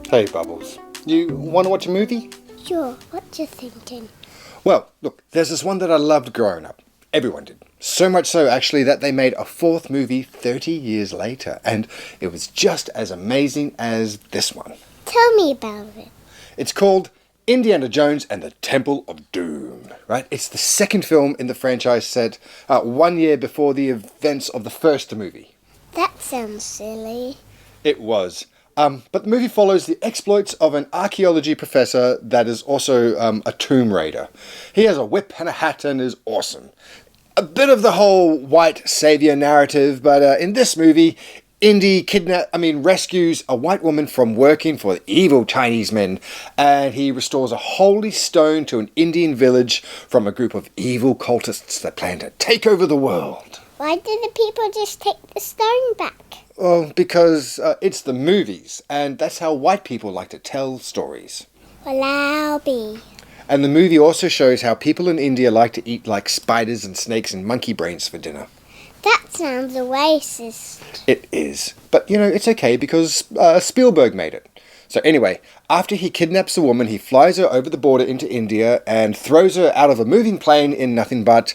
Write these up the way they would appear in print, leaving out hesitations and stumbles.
Hey Bubbles, you want to watch a movie? Sure, what you thinking? Well, look, there's this one that I loved growing up. Everyone did. So much so, actually, that they made a fourth movie 30 years later, and it was just as amazing as this one. Tell me about it. It's called Indiana Jones and the Temple of Doom, right? It's the second film in the franchise set 1 year before the events of the first movie. That sounds silly. It was. But the movie follows the exploits of an archaeology professor that is also a tomb raider. He has a whip and a hat and is awesome. A bit of the whole white savior narrative, but in this movie, Indy rescues a white woman from working for the evil Chinese men, and he restores a holy stone to an Indian village from a group of evil cultists that plan to take over the world. Why did the people just take the stone back? Well, because it's the movies, and that's how white people like to tell stories. Well, I'll be. And the movie also shows how people in India like to eat like spiders and snakes and monkey brains for dinner. That sounds racist. It is. But, it's okay because Spielberg made it. So anyway, after he kidnaps a woman, he flies her over the border into India and throws her out of a moving plane in nothing but,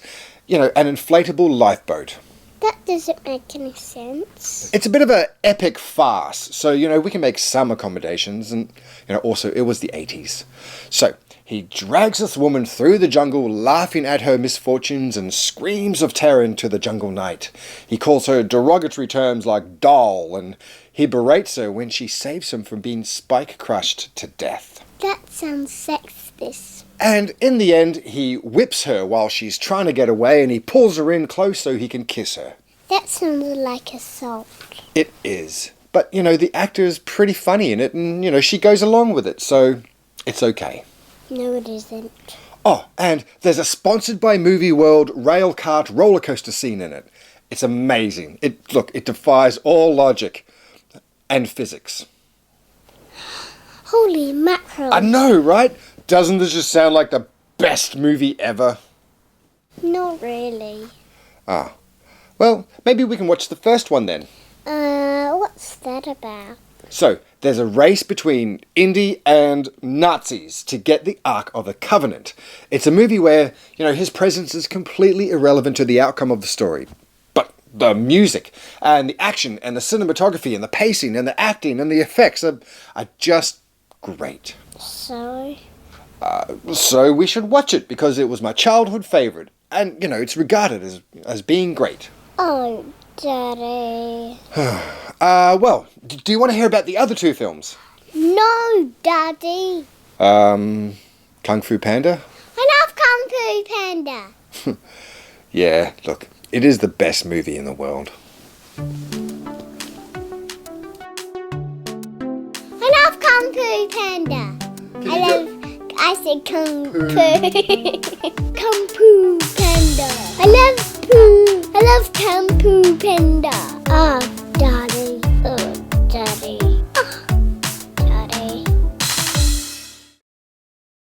an inflatable lifeboat. That doesn't make any sense. It's a bit of an epic farce, so, we can make some accommodations, and, also, it was the 80s. So, he drags this woman through the jungle, laughing at her misfortunes and screams of terror into the jungle night. He calls her derogatory terms like doll, and he berates her when she saves him from being spike-crushed to death. That sounds sexist. And in the end, he whips her while she's trying to get away, and he pulls her in close so he can kiss her. That sounds like assault. It is. But, the actor's pretty funny in it, and, she goes along with it, so it's okay. No, it isn't. Oh, and there's a sponsored by Movie World rail cart roller coaster scene in it. It's amazing. It defies all logic and physics. Holy mackerel. I know, right? Doesn't this just sound like the best movie ever? Not really. Ah. Well, maybe we can watch the first one then. What's that about? So, there's a race between Indy and Nazis to get the Ark of the Covenant. It's a movie where, his presence is completely irrelevant to the outcome of the story. But the music, and the action, and the cinematography, and the pacing, and the acting, and the effects are just great. So? So we should watch it, because it was my childhood favourite. And, it's regarded as being great. Oh, Daddy. Well, do you want to hear about the other two films? No, Daddy. Kung Fu Panda? I love Kung Fu Panda. Yeah, look, it is the best movie in the world. I love Kung Fu Panda. I said Kung Fu. Kung Fu Panda. I love Kung Fu Panda.